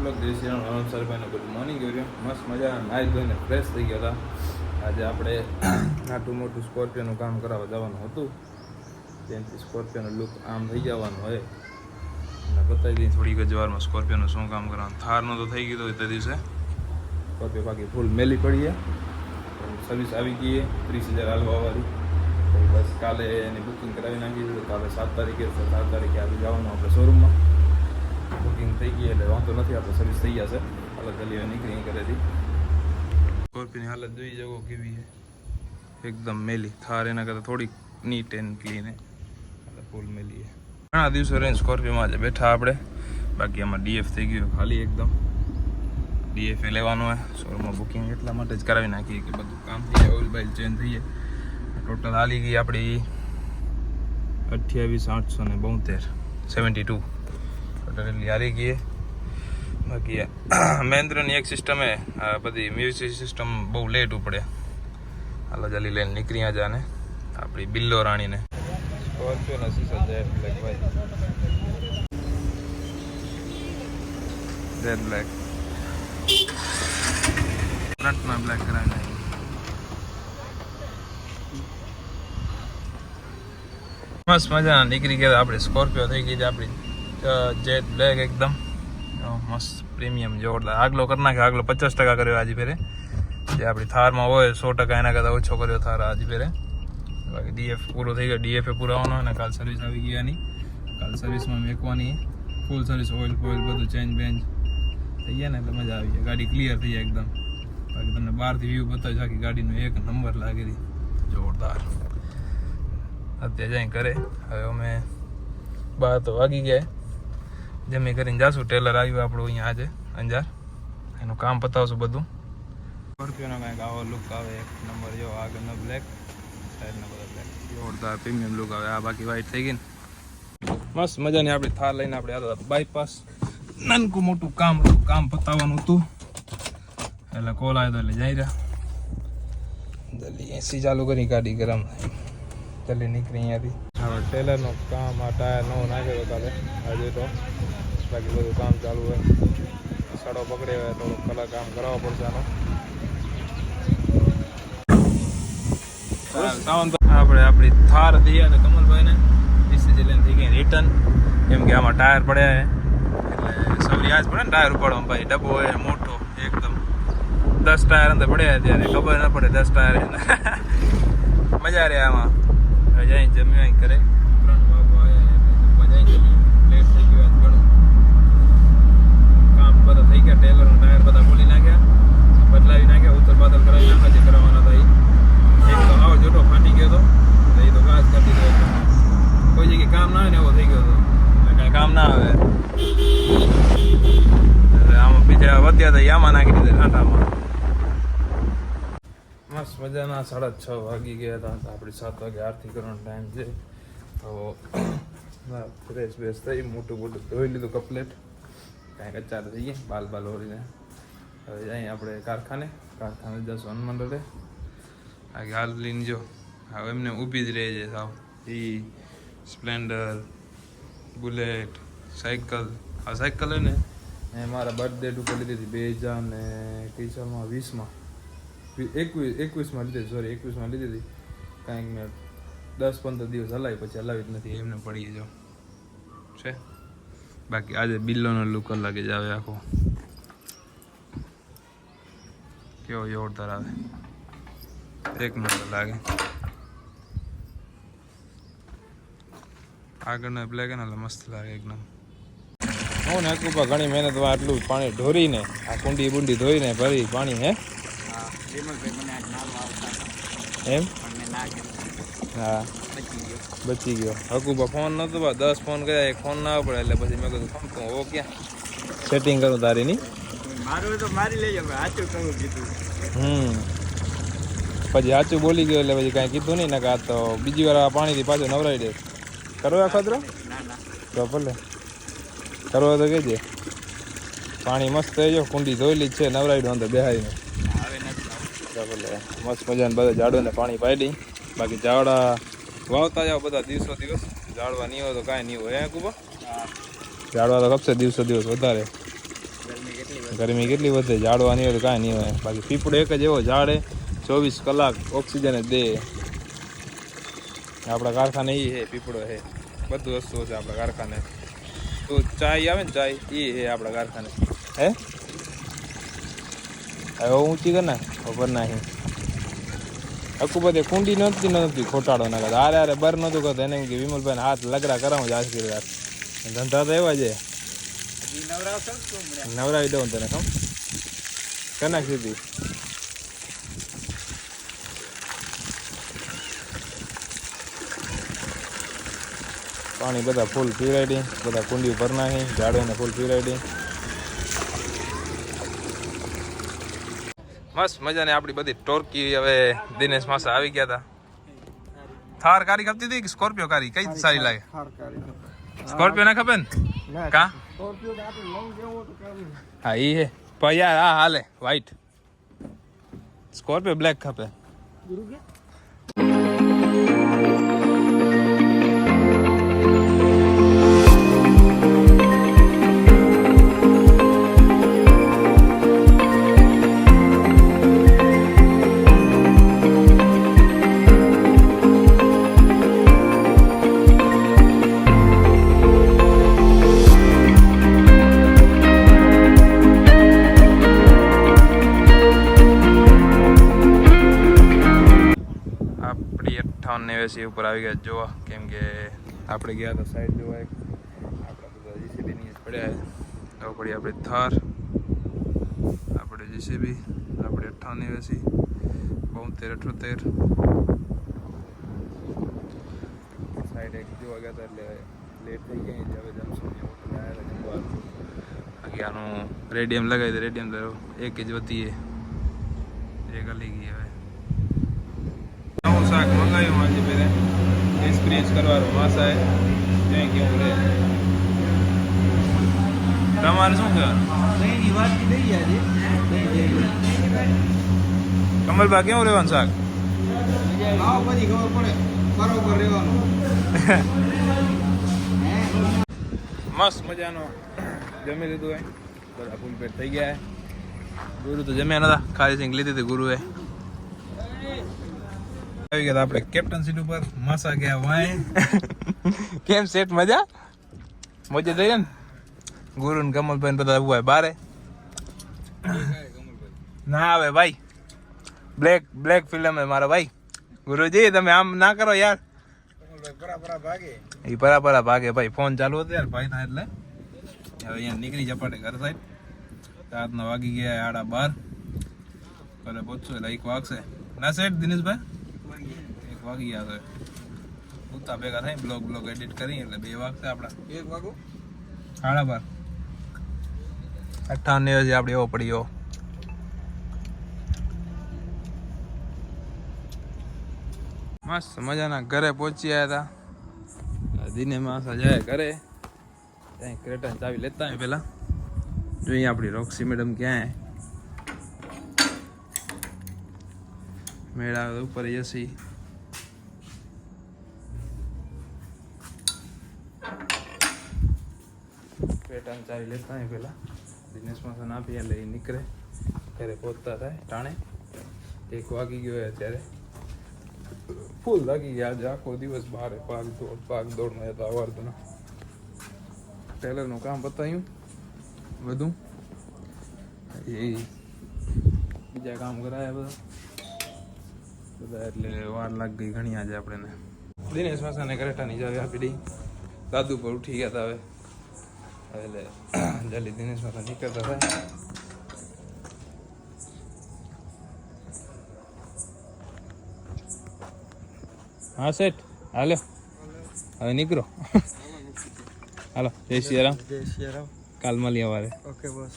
Blog દેશી સરભાઈનો good morning કર્યો મસ્ત મજા નાહી ધોઈને ફ્રેશ થઈ ગયા હતા. આજે આપણે નાટું મોટું સ્કોર્પિયોનું કામ કરાવવા જવાનું હતું. જેનાથી સ્કોર્પિયોનું લુક આમ થઈ જવાનું હોય અને બતાવી દઈએ થોડીક જ વારમાં સ્કોર્પિયોનું શું કામ કરવાનું. થારનું તો થઈ ગયું તે દિવસે સ્કોર્પિયો બાકી ફૂલ મેલી પડીએ. સર્વિસ આવી ગઈ 30,000 હાલવાવાળી. બસ કાલે એની બુકિંગ કરાવી નાખી દીધું. કાલે 7 તારીખે આજે જવાનું આપણે શોરૂમમાં. બુકિંગ થઈ ગઈ એટલે વાંધો નથી, આપણે સર્વિસ થઈ જશે. અલગ ગલી નીકળી ઘરેથી. સ્કોર્પિયોની હાલત જોઈ જવો કેવી છે, એકદમ મેલી. થાર એના કરતાં થોડીક નીટ એન્ડ ક્લીન એટલે ફૂલ મેલી છે. ઘણા દિવસો રહીને સ્કોર્પિયોમાં આજે બેઠા આપણે. બાકી આમાં ડીએફ થઈ ગયું ખાલી એકદમ. ડીએફ લેવાનું હોય શોરૂમમાં બુકિંગ એટલા માટે જ કરાવી નાખીએ કે બધું કામ થઈ જાય, ઓઇલ બાઇલ ચેન્જ થઈ જાય. ટોટલ હાલી ગઈ આપણી 28,872 72 ટોટલી હારી ગઈ. બાકી મહેન્દ્રની એક સિસ્ટમે બધી મ્યુઝિક સિસ્ટમ બહુ લેટ ઉપડે. હાલો જલ્દી લઈને નીકળી જાને આપણી બિલ્લો રાણીને. સ્કોર્પિયોના સીસા જેટ બ્લેક ભાઈ, જેટ બ્લેક ફ્રન્ટમાં બ્લેક કરાવી નાખી. મસ્ત મજાના નીકળી ગયા આપણે. સ્કોર્પિયો થઈ ગઈ છે આપણી જેટ બ્લેક એકદમ મસ્ત પ્રીમિયમ જોરદાર. આગલો કરી નાખ્યો, આગલો 50% કર્યો આજે ફેરે. જે આપણી થારમાં હોય 100% એના કરતાં ઓછો કર્યો થાર આજે ફેરે. બાકી ડીએફ પૂરો થઈ ગયો. ડીએફ પૂરો આવવાનો હોય ને કાલ સર્વિસ આવી ગઈ એની. કાલ સર્વિસમાં મેકવાની ફૂલ સર્વિસ, ઓઇલ ફોઇલ બધું ચેન્જ બેન્જ થઈ ગયા ને એટલે મજા આવી જાય. ગાડી ક્લિયર થઈ જાય એકદમ. બાકી તમને બહારથી વ્યૂ બતાવી આખી ગાડીનો એક નંબર લાગેલી જોરદાર. અત્યારે જાય કરે. હવે અમે 12 તો વાગી ગયા. જમી કરીને જાશું. ટેલર આવ્યું આપણું અહીંયા આજે અંજાર. એનું કામ પતાવશું બધું. સ્કોર્પિયોનો કાંઈક આવો લુક આવે એક નંબર. જો આગળનો બ્લેક, સાઈડનો બધો બ્લેક, જોરદાર પ્રીમિયમ લુક આવે. આ બાકી વ્હાઈટ થઈ ગઈ ને મસ્ત મજાની. આપણી થાર લઈને આપણે આવ્યા હતા બાયપાસ. નાનકું મોટું કામ પતાવવાનું હતું એટલે કોલ આવ્યો એટલે જઈ રહ્યા. જલ્દી એસી ચાલુ કરી ગાડી ગરમ થાય. જલ્દી નીકળી અહીંયાથી. હવે ટેલરનું કામ આ ટાયર નવો નાખ્યો કાલે આજે તો. બાકી બધું કામ ચાલુ હોય. સડો પકડે હોય થોડુંક કલાક કામ કરાવવા પડશે આનો. આપણે આપણી થાર હતી અને કમલભાઈને ડીસીજી લઈને થઈ ગઈ રિટર્ન. કેમ કે આમાં ટાયર પડ્યા એટલે સૌરી આજ પડે ને ટાયર ઉપાડવામાં. ભાઈ ડબ્બો હોય મોટો એકદમ, 10 ટાયર અંદર પડ્યા ત્યારે ખબર ના પડે 10 ટાયર. મજા રહે આમાં. જઈ જમી કરે 3 વાગવા આવ્યા એટલે જઈ લેટ થઈ ગયું આજ ઘણું. કામ બધા થઈ ગયા. ટેલરનું ટાયર બધા ખોલી નાખ્યા, બદલાવી નાખ્યા, ઉતર પાતળ કરાવી નાખ્યા. જે કરવાના હતા એક તો આવો જોટો ફાટી ગયો હતો એટલે એ તો ઘાસ કરી દીધો. કોઈ જગ્યાએ કામ ના આવે ને એવો થઈ ગયો હતો. કાંઈ કામ ના આવે એટલે આમાં બીજા વધ્યા હતા આમાં નાખી દીધા કાંટામાં. મસ્ત મજાના 6:30 વાગી ગયા હતા. આપણી 7 વાગે આરતી કરવાનો ટાઈમ છે. તો ફ્રેશ બેસ થઈ મોટું ધોઈ લીધું કપલેટ. કાંઈક અચાર થઈ ગયા બાલ ઓરીને. હવે અહીં આપણે કારખાને જશું હનુમાન રોડે. આ હાલ લઈને જો હવે એમને ઊભી જ રહે છે સાવ. એ સ્પ્લેન્ડર, બુલેટ, સાયકલ. આ સાયકલ હોય ને એ મારા બર્થડે ઉપર લીધી હતી 2020માં 21માં લીધી. સોરી 21માં લીધી હતી. કાંઈક મેં 10-15 દિવસ હલાવી પછી હલાવી જ નથી. એમને પડી જાઓ છે. બાકી આજે બિલ્લોનો લુક અલગ જ આવે આખો. કેવો જોરદાર આવે, એક નંબર લાગે. આગળનો બ્લેક એટલે મસ્ત લાગે એકદમ. હું ને અકુબા ઘણી મહેનતમાં આટલું પાણી ઢોરીને આ કુંડી બુંડી ધોઈને ભરી પાણી. હે એમ? હા બચી ગયો. અકુબા ફોન નતો 10 ફોન કર્યા, એક ફોન ના પડે એટલે પછી મેં કીધું ફોન તો હો ક્યાં સેટિંગ કરું તારી ની. મારું તો મારી લઈ જાવ સાચું કહું કીધું. પછી સાચું બોલી ગયો એટલે પછી કાંઈ કીધું નહીં ને. કાં તો બીજી વાર પાણીથી પાછું નવરાવી દે. કરો આ ખતરો તો ભલે કરવો તો કહેજે. પાણી મસ્ત થઈ ગયો. કુંડી ધોયેલી જ છે, નવરાવી દો અંદર બેહાઈને. ભલે મસ્ત મજાને બધા ઝાડોને પાણી પાઈ દઈ. બાકી ઝાડા વાવતા જાઓ બધા દિવસ. ઝાડવા નહીં હોય તો કાંઈ નહીં હોય. હે કુબા ઝાડવા તો ખપશે દિવસો દિવસ વધારે. ગરમી કેટલી વધે, ઝાડવા નહીં હોય તો કાંઈ નહીં હોય. બાકી પીપળો એક જ એવો ઝાડે 24 કલાક ઓક્સિજન જ દે. આપણા કારખાને એ છે, પીપળો છે, બધું વસ્તુ છે આપણા કારખાને. તો ચાય આવે ને ચાય એ છે આપણા કારખાને. હે હવે ઊંચી કર નાખ ખબર નાખી આખું બધે કુંડી નહોતી ખોટાડો ના કરતા. અરે બર નહોતું કરતો એને કે વિમલભાઈ હાથ લગડા કરાવું જ આશીર્વાદ. ધંધા તો એવા છે. નવરાવી દઉં તને કમ કનાક સુધી. પાણી બધા ફૂલ પીવડાવી, બધા કુંડી ભર નાખી, ઝાડોને ફૂલ પીવડાવી. મસ્ત મજાને આપણી બધી ટોર્કી હવે દિનેશ માસા આવી ગયા હતા. થાર કારી ખપતી હતી કે સ્કોર્પિયો કારી કઈ સારી લાગે? સ્કોર્પિયો ના ખપે ને કા? હા ઈ હે પણ યાર હા હાલે વ્હાઈટ. સ્કોર્પિયો બ્લેક ખપે. ઉપર આવી ગયા જોવા, કેમ કે આપણે ગયા તો સાઈડ જોવા એક આપણા બધા જીસીબી પડ્યા. તો પડી આપણે થાર, આપણે જીસીબી, આપણે 98 72 78 સાઈડ એક જોવા ગયા હતા એટલે લેટ થઈ ગઈ. હવે જમશું હોટલ આવ્યા જમવા. બાકી આનું રેડિયમ લગાવી દે, રેડિયમ તો એક જ વધીએ એક હલી ગઈ. હવે નવું શાક મંગાવ્યું આજે પહેલે એક્સપિરિયન્સ કરવાનો માસાએ ત્યાં કેવું રહે. તમારે શું કહેવાનું કમલભાઈ, કેવું રહેવાનું શાક? મસ્ત મજાનો જમી લીધું હોય, બધા ફૂલ પેટ થઈ ગયા. ગુરુ તો જમ્યા નતા, ખાલી સિંગ લીધી હતી ગુરુએ. આવી ગયા આપણે કેપ્ટન સીટ ઉપર. માસા ગયા વાય. કેમ સેટ મજા મોજે થઈ ને? ગુરુ ને કમલભાઈ બધા ઉભા બારે ના આવે ભાઈ. બ્લેક ફિલ્મ હે મારા ભાઈ. ગુરુજી તમે આમ ના કરો યાર. એ પરા ભાગે ભાઈ. ફોન ચાલુ હતો યાર ભાઈ ના, એટલે હવે અહીંયા નીકળી જપાટે ઘર સાઈડ. રાતના વાગી ગયા 12:30. ઘરે પહોંચશું એટલે 1 વાગશે ના સેટ દિનેશભાઈ? વાગી ગયા છે. ઉતા ભેગા થઈ બ્લોગ એડિટ કરી એટલે 2 વાગશે આપડા. 1 વાગો 12:30 98 આપણે એવો પડ્યો. મસ્ત મજાના ઘરે પહોંચી આવ્યા હતા. દિને માસા જાય ઘરે, ત્યાં ક્રેટા ચાવી લેતા હોય પેલા. જોઈએ આપણી રોક્સી મેડમ ક્યાં મેળા ઉપર જશી. પેટાને ચાવી લેતા હોય પેલા. દિનેશ માસા આપી એટલે એ નીકળે. ઘરે પહોંચતા થાય ટાણે 1 વાગી ગયો હોય અત્યારે. ફૂલ લાગી ગયા આજે આખો દિવસ બહાર ભાગ દોડમાં હતા. અવારતું ટેલરનું કામ બતાવ્યું બધું, એ બીજા કામ કરાયા બધા એટલે વાર લાગી ગઈ ઘણી આજે આપણે. દિનેશ માસાને કરેટાની ચાવી આપી દઈ. દાદુ પર ઉઠી ગયા હતા હવે એટલે જલ્દી દિનેશ માસા નીકળતા થાય. હા સેટ હાલો હવે નીકળો. હાલો જય સિયારામ. કાલ મળીએ. Okay boss.